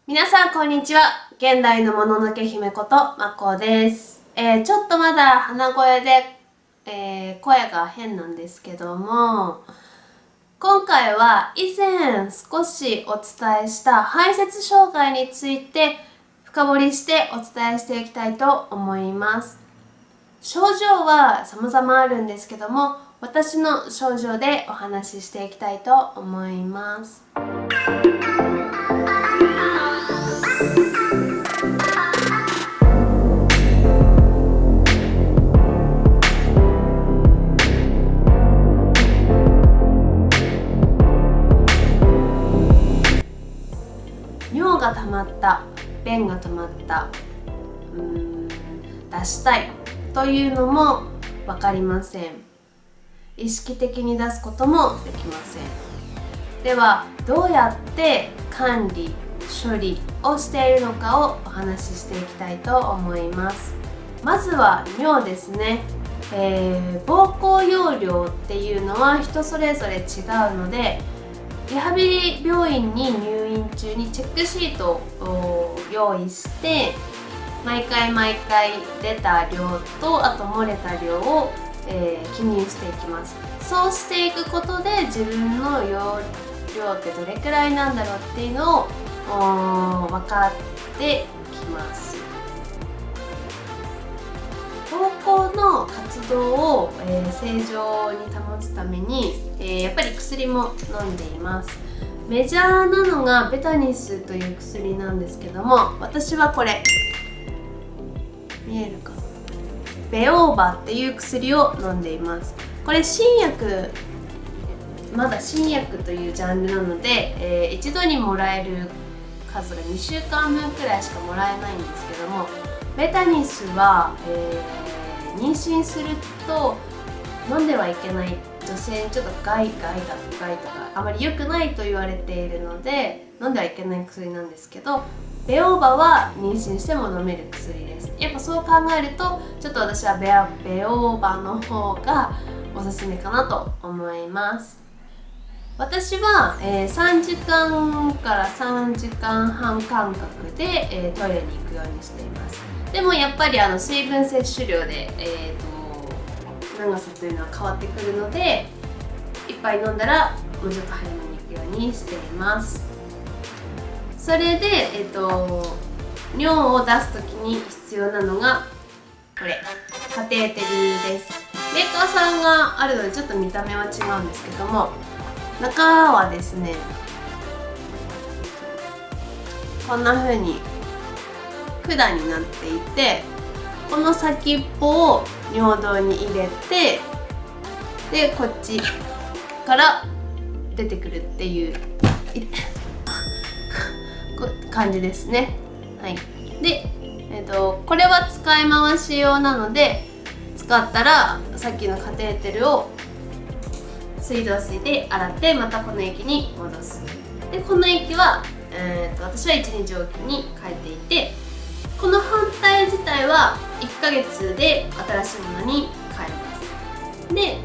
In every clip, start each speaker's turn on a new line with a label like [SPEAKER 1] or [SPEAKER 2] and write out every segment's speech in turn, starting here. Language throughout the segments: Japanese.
[SPEAKER 1] 皆さんこんにちは。現代のもののけ姫ことまこです。ちょっとまだ鼻声で、声が変なんですけども、今回は以前少しお伝えした排泄障害について深掘りしてお伝えしていきたいと思います。症状は様々あるんですけども、私の症状でお話ししていきたいと思います。尿が溜まった、便が溜まった、出したいというのも分かりません。意識的に出すこともできません。ではどうやって管理処理をしているのかをお話ししていきたいと思います。まずは尿ですね。膀胱容量っていうのは人それぞれ違うので、リハビリ病院に入院中にチェックシートを用意して、毎回出た量とあと漏れた量を、記入していきます。そうしていくことで自分の容量ってどれくらいなんだろうっていうのを分かってきます。膀胱の活動を、正常に保つために、やっぱり薬も飲んでいます。メジャーなのがベタニスという薬なんですけども、私はこれ見えるかな、ベオーバっていう薬を飲んでいます。これ新薬、まだ新薬というジャンルなので、一度にもらえる数が2週間分くらいしかもらえないんですけども、ベタニスは、妊娠すると飲んではいけない、女性にちょっと害とかあまり良くないと言われているので飲んではいけない薬なんですけど、ベオーバは妊娠しても飲める薬です。やっぱそう考えるとちょっと私はベオーバの方がおすすめかなと思います。私は、3時間から3時間半間隔で、トイレに行くようにしています。でもやっぱり水分摂取量で、長さというのは変わってくるので、一杯飲んだらもうちょっと早めに行くようにしています。それで、尿を出す時に必要なのがこれ、カテーテルです。メーカーさんがあるのでちょっと見た目は違うんですけども、中はですね、こんな風に管になっていて、この先っぽを尿道に入れて、でこっちから出てくるっていう感じですね。はい。で、これは使い回し用なので、使ったらさっきのカテーテルを水道水で洗ってまたこの液に戻す。でこの液は、私は1日おきに変えていて、この反対自体は1ヶ月で新しいものに変えます。で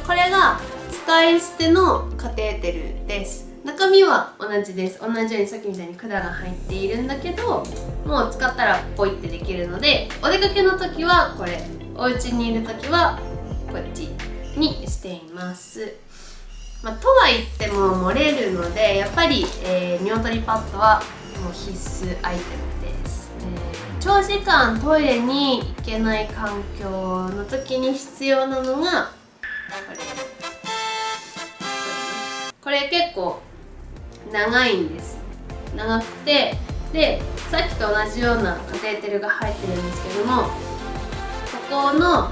[SPEAKER 1] これが使い捨てのカテーテルです。中身は同じです。同じようにさっきみたいに管が入っているんだけど、もう使ったらポイってできるので、お出かけの時はこれ、お家にいる時はこっちにしています。とは言っても漏れるので、やっぱり、尿取りパッドはもう必須アイテムです。長時間トイレに行けない環境の時に必要なのがこれ結構長いんです。長くて、でさっきと同じようなカテーテルが入ってるんですけども、ここの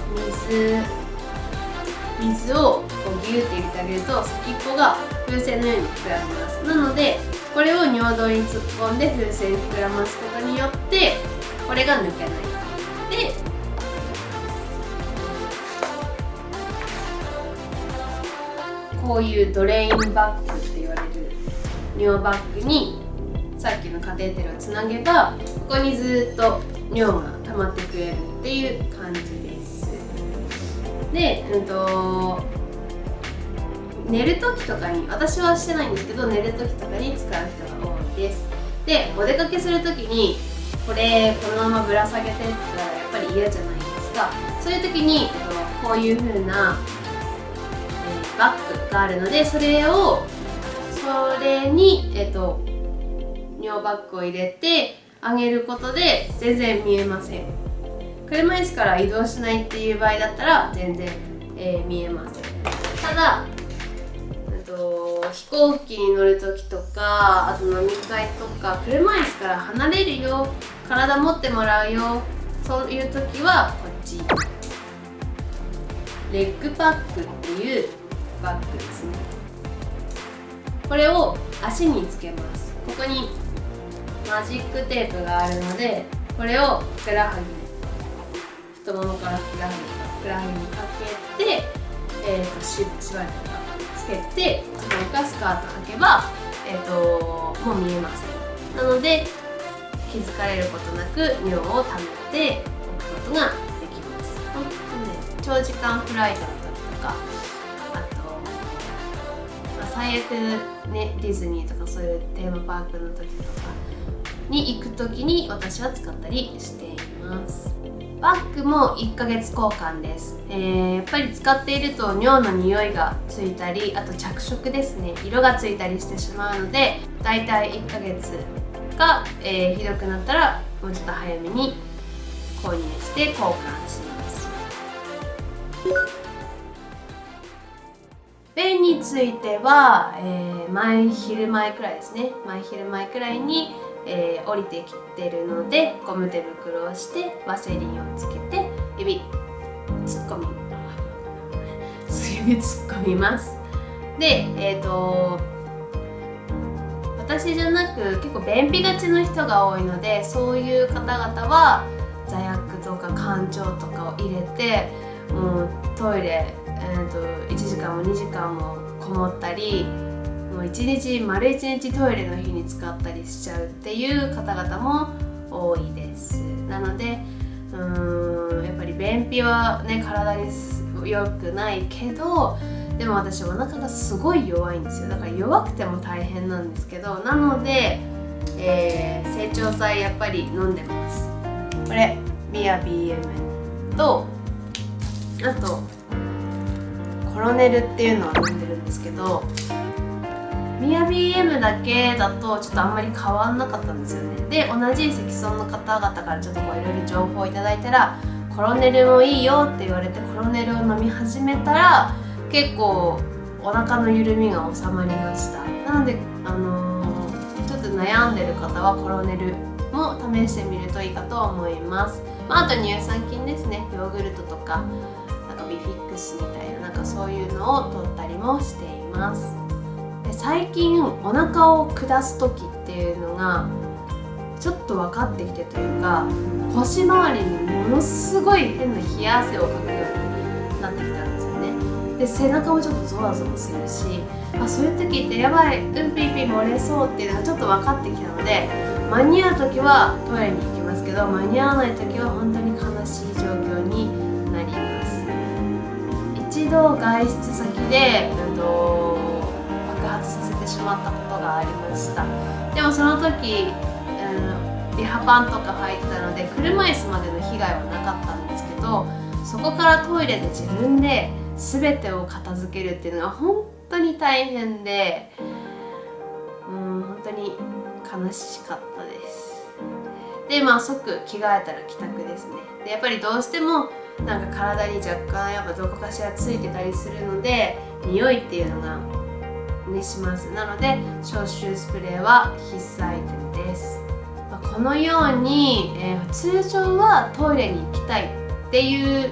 [SPEAKER 1] 水をこうギューって入れてあげると先っぽが風船のように膨らみます。なのでこれを尿道に突っ込んで風船膨らますことによってこれが抜けない。でこういうドレインバッグって言われる尿バッグにさっきのカテーテルをつなげば、ここにずっと尿が溜まってくれるっていう感じです。で、寝る時とかに、私はしてないんですけど、寝る時とかに使う人が多いです。で、お出かけする時にこのままぶら下げてって言ったらやっぱり嫌じゃないですか。そういう時に、こういう風な、バッグがあるので、それに、尿バッグを入れてあげることで全然見えません。車椅子から移動しないっていう場合だったら全然、見えます。ただ飛行機に乗る時とか、あと飲み会とか、車椅子から離れるよ、体持ってもらうよ、そういう時はこっち、レッグパックっていうバッグですね。これを足につけます。ここにマジックテープがあるので、これをふくらはぎ、太ももからふくらはぎにかけて、縛りとかつけて、ズボンかスカート履けば、もう見えません。なので気づかれることなく尿を溜めておくことができます。本当ね、長時間フライトの時とか、あと、最悪ね、ディズニーとかそういうテーマパークの時とかに行く時に私は使ったりしています。バッグも1ヶ月交換です。やっぱり使っていると尿の匂いがついたり、あと着色ですね、色がついたりしてしまうので、だいたい1ヶ月が、ひどくなったらもうちょっと早めに購入して交換します。便については、昼前くらいですね、昼前くらいに降りてきてるので、ゴム手袋をしてワセリンをつけて指突っ込みます。で、私じゃなく結構便秘がちの人が多いので、そういう方々は座薬とか肝腸とかを入れて、もうトイレ、1時間も2時間もこもったり、もう丸一日トイレの日に使ったりしちゃうっていう方々も多いです。なのでやっぱり便秘はね、体に良くないけど、でも私お腹がすごい弱いんですよ。だから弱くても大変なんですけど、なので、整腸剤やっぱり飲んでます。これミア BM と、あとコロネルっていうのを飲んでるんですけど、ミア BM だけだとちょっとあんまり変わんなかったんですよね。で、同じ積損の方々からちょっといろいろ情報をいただいたら、コロネルもいいよって言われてコロネルを飲み始めたら、結構お腹の緩みが収まりました。なので、ちょっと悩んでる方はコロネルも試してみるといいかと思います。あと乳酸菌ですね、ヨーグルトとか、なんかビフィックスみたいな、なんかそういうのを取ったりもしています。で、最近お腹を下す時っていうのがちょっと分かってきてというか、腰周りにものすごい変な冷や汗をかくようになってきたんですよね。で、背中もちょっとゾワゾワするし、そういう時ってやばい、ピーピー漏れそうっていうのがちょっと分かってきたので、間に合う時はトイレに行きますけど、間に合わない時は本当に悲しい状況になります。一度外出先で爆発させてしまったことがありました。でもその時リハパンとか履いてたので車椅子までの被害はなかったんですけど、そこからトイレで自分で全てを片付けるっていうのが本当に大変で、本当に悲しかったです。で、即着替えたら帰宅ですね。で、やっぱりどうしてもなんか体に若干やっぱどこかしらついてたりするので、匂いっていうのがします。なので消臭スプレーは必須アイテムです。このように、通常はトイレに行きたいっていう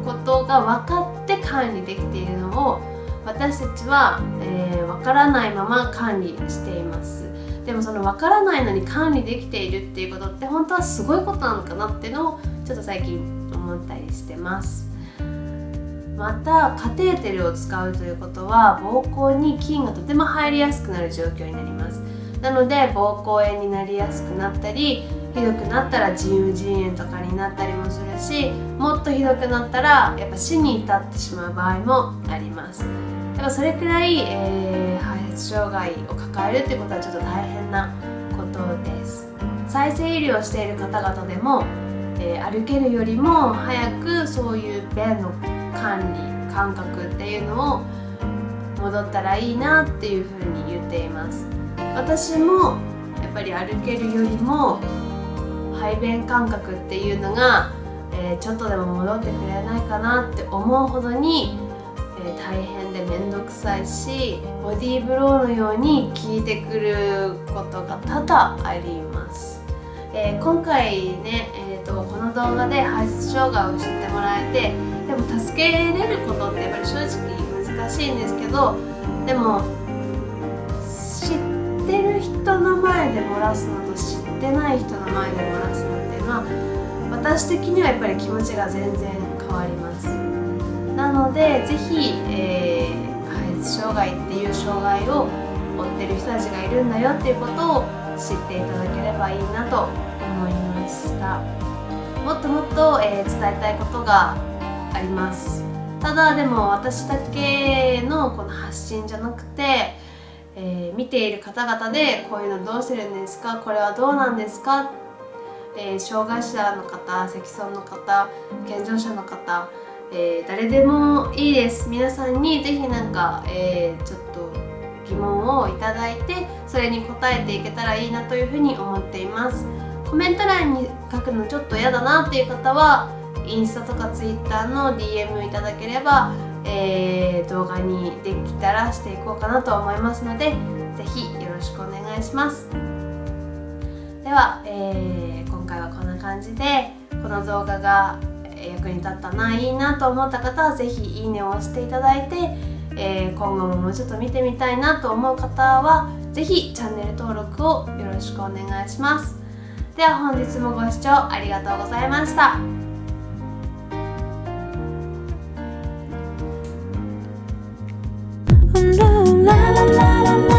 [SPEAKER 1] ことが分かって管理できているのを、私たちは、分からないまま管理しています。でもその分からないのに管理できているっていうことって本当はすごいことなのかなっていうのをちょっと最近思ったりしてます。またカテーテルを使うということは膀胱に菌がとても入りやすくなる状況になります。なので膀胱炎になりやすくなったり、ひどくなったら腎盂腎炎とかになったりもするし、もっとひどくなったらやっぱ死に至ってしまう場合もあります。やっぱそれくらい、排泄障害を抱えるっていうことはちょっと大変なことです。再生医療をしている方々でも、歩けるよりも早くそういう便の管理感覚っていうのを戻ったらいいなっていうふうに言っています。私もやっぱり歩けるよりも排便感覚っていうのが、ちょっとでも戻ってくれないかなって思うほどに、大変でめんどくさいし、ボディーブローのように効いてくることが多々あります。今回ね、この動画で排泄障害を知ってもらえて、でも助けれることってやっぱり正直難しいんですけど、でも知ってる人の前で漏らすのと知ってない人の前で漏らすのっていうのは、私的にはやっぱり気持ちが全然変わります。なのでぜひ、排泄障害っていう障害を負ってる人たちがいるんだよっていうことを知っていただければいいなと思いました。もっともっと、伝えたいことがあります。ただでも私だけのこの発信じゃなくて、見ている方々でこういうのどうしてるんですか、これはどうなんですか、障害者の方、積損の方、健常者の方、誰でもいいです。皆さんにぜひなんか、ちょっと疑問をいただいて、それに答えていけたらいいなというふうに思っています。コメント欄に書くのちょっと嫌だなっていう方はインスタとかツイッターの DM いただければ、動画にできたらしていこうかなと思いますので、ぜひよろしくお願いします。では、今回はこんな感じで、この動画が役に立ったな、いいなと思った方はぜひいいねを押していただいて、今後ももうちょっと見てみたいなと思う方はぜひチャンネル登録をよろしくお願いします。では本日もご視聴ありがとうございました。La la la la la